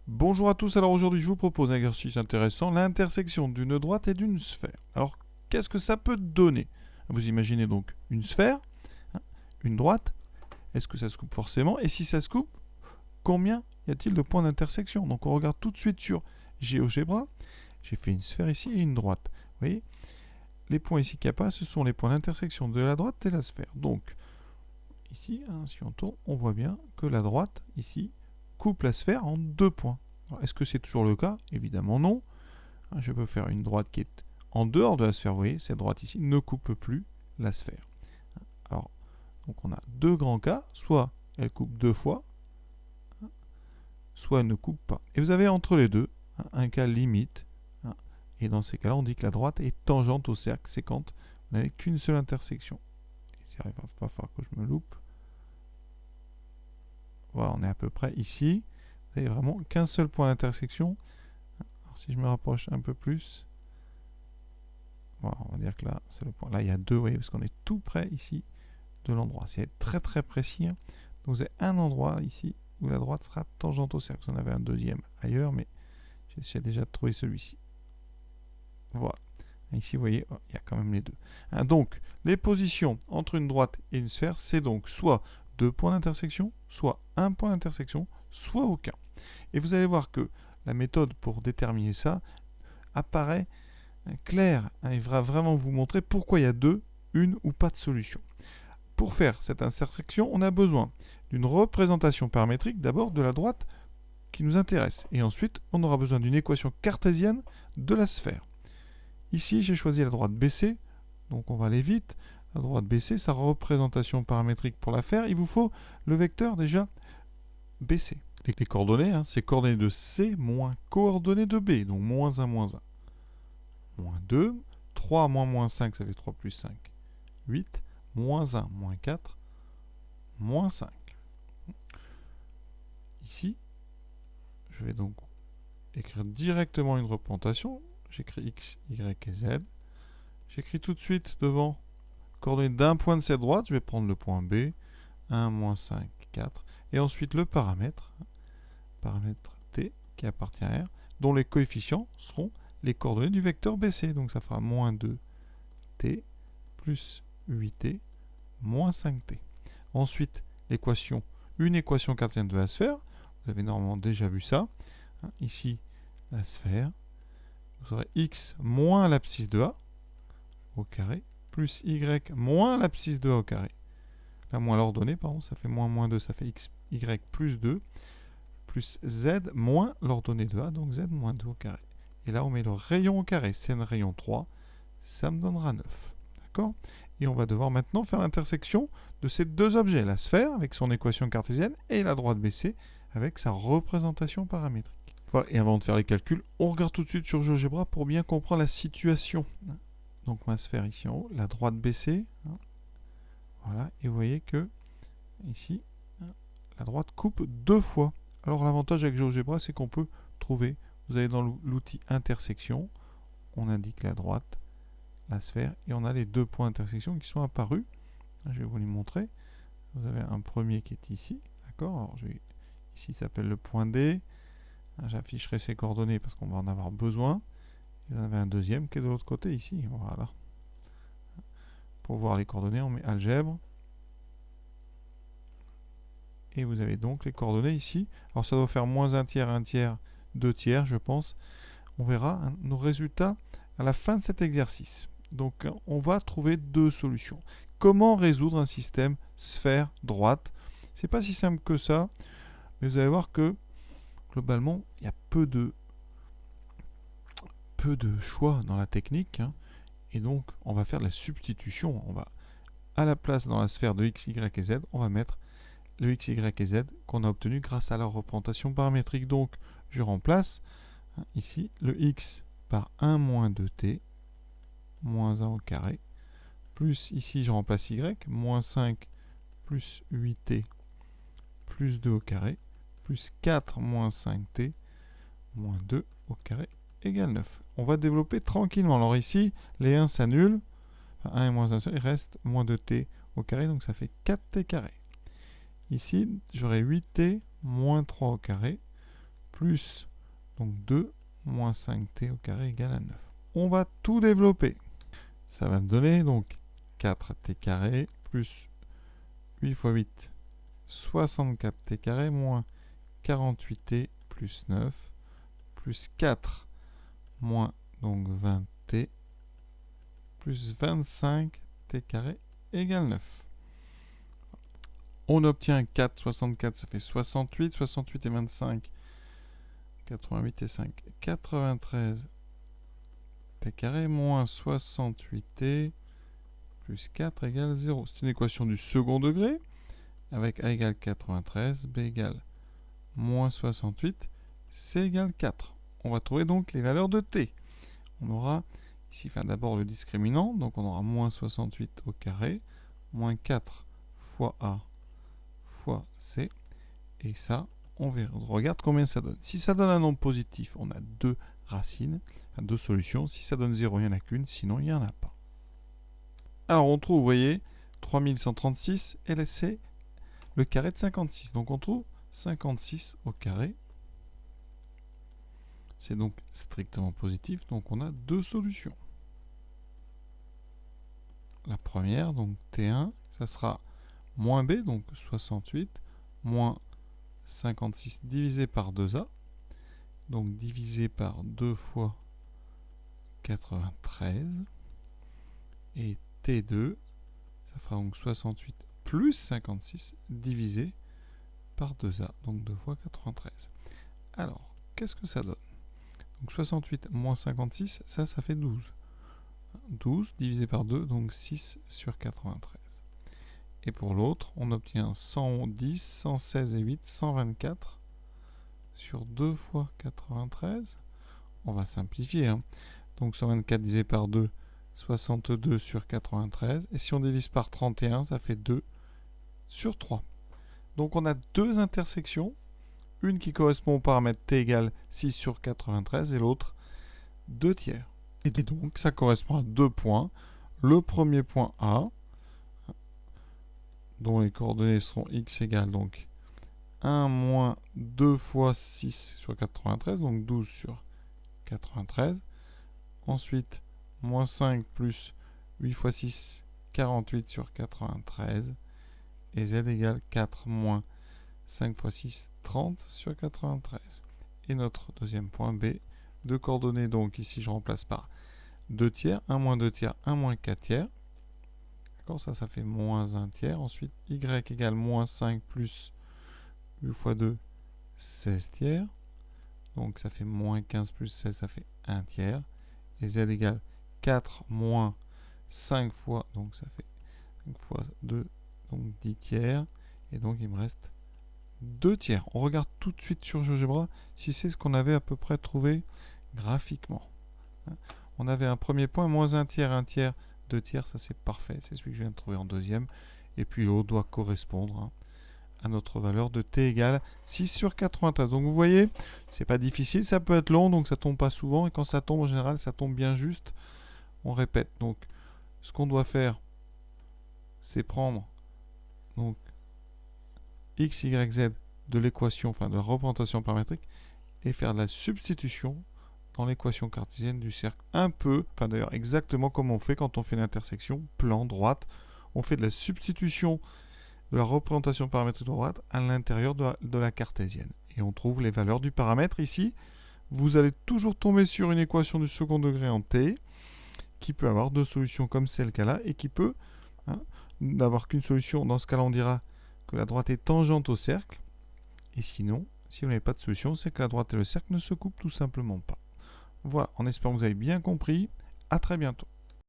Bonjour à tous, alors aujourd'hui je vous propose un exercice intéressant, l'intersection d'une droite et d'une sphère. Alors qu'est-ce que ça peut donner? Vous imaginez donc une sphère, hein, une droite, est-ce que ça se coupe forcément? Et si ça se coupe, combien y a-t-il de points d'intersection? Donc on regarde tout de suite sur GeoGebra, j'ai fait une sphère ici et une droite. Vous voyez, les points ici qu'il n'y a pas, ce sont les points d'intersection de la droite et la sphère. Donc ici, si on tourne, on voit bien que la droite ici coupe la sphère en deux points. Est-ce que c'est toujours le cas? Évidemment non. Je peux faire une droite qui est en dehors de la sphère. Vous voyez, cette droite ici ne coupe plus la sphère. Alors, donc on a deux grands cas. Soit elle coupe deux fois, soit elle ne coupe pas. Et vous avez entre les deux un cas limite. Et dans ces cas-là, on dit que la droite est tangente au cercle. C'est quand on n'avait qu'une seule intersection. Il ne va pas falloir que je me loupe. Voilà, on est à peu près ici. Vous n'avez vraiment qu'un seul point d'intersection. Si je me rapproche un peu plus, voilà, on va dire que là, c'est le point. Là, il y a deux, vous voyez, parce qu'on est tout près ici de l'endroit. C'est très très précis. Donc vous avez un endroit ici où la droite sera tangente au cercle. Vous en avez un deuxième ailleurs, mais j'ai déjà trouvé celui-ci. Voilà. Ici, vous voyez, il y a quand même les deux. Donc, les positions entre une droite et une sphère, c'est donc soit deux points d'intersection, soit un point d'intersection, soit aucun. Et vous allez voir que la méthode pour déterminer ça apparaît claire. Il va vraiment vous montrer pourquoi il y a deux, une ou pas de solution. Pour faire cette intersection, on a besoin d'une représentation paramétrique d'abord de la droite qui nous intéresse. Et ensuite, on aura besoin d'une équation cartésienne de la sphère. Ici, j'ai choisi la droite BC, donc on va aller vite. La droite BC, sa représentation paramétrique pour la faire, il vous faut le vecteur déjà BC. Les coordonnées, c'est coordonnées de C moins coordonnées de B, donc moins 1, moins 1. Moins 2, 3 moins moins 5, ça fait 3 plus 5, 8, moins 1, moins 4, moins 5. Ici, je vais donc écrire directement une représentation. J'écris X, Y et Z. J'écris tout de suite devant coordonnées d'un point de cette droite. Je vais prendre le point B, 1, moins 5, 4. Et ensuite le paramètre T qui appartient à R, dont les coefficients seront les coordonnées du vecteur BC. Donc ça fera moins 2T plus 8T moins 5T. Ensuite, l'équation, une équation cartésienne de la sphère. Vous avez normalement déjà vu ça. Ici, la sphère. Vous aurez x moins l'abscisse de A au carré, plus y moins l'abscisse de A au carré. Là, moins l'ordonnée, pardon, ça fait moins 2, ça fait x, y plus 2, plus z moins l'ordonnée de A, donc z moins 2 au carré. Et là, on met le rayon au carré, c'est un rayon 3, ça me donnera 9. D'accord? Et on va devoir maintenant faire l'intersection de ces deux objets, la sphère avec son équation cartésienne et la droite BC avec sa représentation paramétrique. Voilà, et avant de faire les calculs, on regarde tout de suite sur GeoGebra pour bien comprendre la situation. Donc ma sphère ici en haut, la droite BC, voilà, et vous voyez que ici, la droite coupe deux fois. Alors l'avantage avec GeoGebra, c'est qu'on peut trouver, vous allez dans l'outil intersection, on indique la droite, la sphère, et on a les deux points d'intersection qui sont apparus. Je vais vous les montrer. Vous avez un premier qui est ici, d'accord? Alors ici, ça s'appelle le point D. J'afficherai ces coordonnées parce qu'on va en avoir besoin. Vous en avez un deuxième qui est de l'autre côté ici, voilà. Pour voir les coordonnées, on met algèbre. Et vous avez donc les coordonnées ici. Alors ça doit faire moins 1 tiers, 2 tiers, je pense. On verra nos résultats à la fin de cet exercice. Donc on va trouver deux solutions. Comment résoudre un système sphère-droite? C'est pas si simple que ça, mais vous allez voir que globalement, il y a peu de choix dans la technique. Et donc, on va faire de la substitution. On va, à la place dans la sphère de x, y et z, on va mettre le x, y et z qu'on a obtenu grâce à la représentation paramétrique. Donc, je remplace ici le x par 1 moins 2t, moins 1 au carré, plus ici je remplace y, moins 5 plus 8t plus 2 au carré, plus 4 moins 5t, moins 2 au carré égale 9. On va développer tranquillement. Alors ici, les 1 s'annulent, enfin 1 et moins 1, il reste moins 2t au carré, donc ça fait 4t carré. Ici, j'aurai 8t moins 3 au carré, plus donc 2 moins 5t au carré égale à 9. On va tout développer. Ça va me donner donc 4t carré plus 8 fois 8, 64t carré moins 48t plus 9 plus 4 moins donc 20t plus 25t carré égale 9. On obtient 4, 64, ça fait 68, 68 et 25, 88 et 5, 93 t carré moins 68t plus 4 égale 0. C'est une équation du second degré avec a égale 93, b égale moins 68, c égale 4. On va trouver donc les valeurs de t. On aura ici d'abord le discriminant, donc on aura moins 68 au carré, moins 4 fois a fois c, et ça, on regarde combien ça donne. Si ça donne un nombre positif, on a deux racines, enfin deux solutions. Si ça donne 0, il n'y en a qu'une, sinon il n'y en a pas. Alors on trouve, vous voyez, 3136, et c'est le carré de 56. Donc on trouve 56 au carré. C'est donc strictement positif, donc on a deux solutions. La première, donc T1, ça sera moins B, donc 68, moins 56 divisé par 2A, donc divisé par 2 fois 93, et T2, ça fera donc 68 plus 56 divisé par 2A, donc 2 fois 93. Alors, qu'est-ce que ça donne? Donc 68 moins 56, ça fait 12. 12 divisé par 2, donc 6 sur 93. Et pour l'autre, on obtient 110, 116 et 8, 124 sur 2 fois 93. On va simplifier. Hein. Donc 124 divisé par 2, 62 sur 93. Et si on divise par 31, ça fait 2 sur 3. Donc on a deux intersections. Une qui correspond au paramètre t égale 6 sur 93 et l'autre 2 tiers. Et donc ça correspond à deux points. Le premier point A, dont les coordonnées seront x égale donc 1 moins 2 fois 6 sur 93, donc 12 sur 93. Ensuite, moins 5 plus 8 fois 6, 48 sur 93. Et z égale 4 moins 5 fois 6, 30 sur 93. Et notre deuxième point B, de coordonnées, donc ici je remplace par 2 tiers, 1 moins 2 tiers, 1 moins 4 tiers. D'accord, ça fait moins 1 tiers. Ensuite, y égale moins 5 plus 8 fois 2, 16 tiers. Donc ça fait moins 15 plus 16, ça fait 1 tiers. Et z égale 4 moins 5 fois, donc ça fait 5 fois 2, donc 10 tiers. Et donc il me reste 2 tiers. On regarde tout de suite sur GeoGebra si c'est ce qu'on avait à peu près trouvé graphiquement. On avait un premier point, moins 1 tiers, 2 tiers, ça c'est parfait. C'est celui que je viens de trouver en deuxième. Et puis l'autre doit correspondre à notre valeur de t égale 6 sur 93. Donc vous voyez, c'est pas difficile, ça peut être long, donc ça tombe pas souvent. Et quand ça tombe, en général, ça tombe bien juste. On répète. Donc ce qu'on doit faire, c'est prendre donc x, y, z de l'équation, enfin de la représentation paramétrique, et faire de la substitution dans l'équation cartésienne du cercle. Un peu, enfin d'ailleurs exactement comme on fait quand on fait l'intersection plan droite. On fait de la substitution de la représentation paramétrique droite à l'intérieur de la cartésienne. Et on trouve les valeurs du paramètre ici. Vous allez toujours tomber sur une équation du second degré en t, qui peut avoir deux solutions comme c'est le cas-là, et qui peut n'avoir qu'une solution. Dans ce cas-là, on dira que la droite est tangente au cercle. Et sinon, si vous n'avez pas de solution, c'est que la droite et le cercle ne se coupent tout simplement pas. Voilà, en espérant que vous avez bien compris. À très bientôt.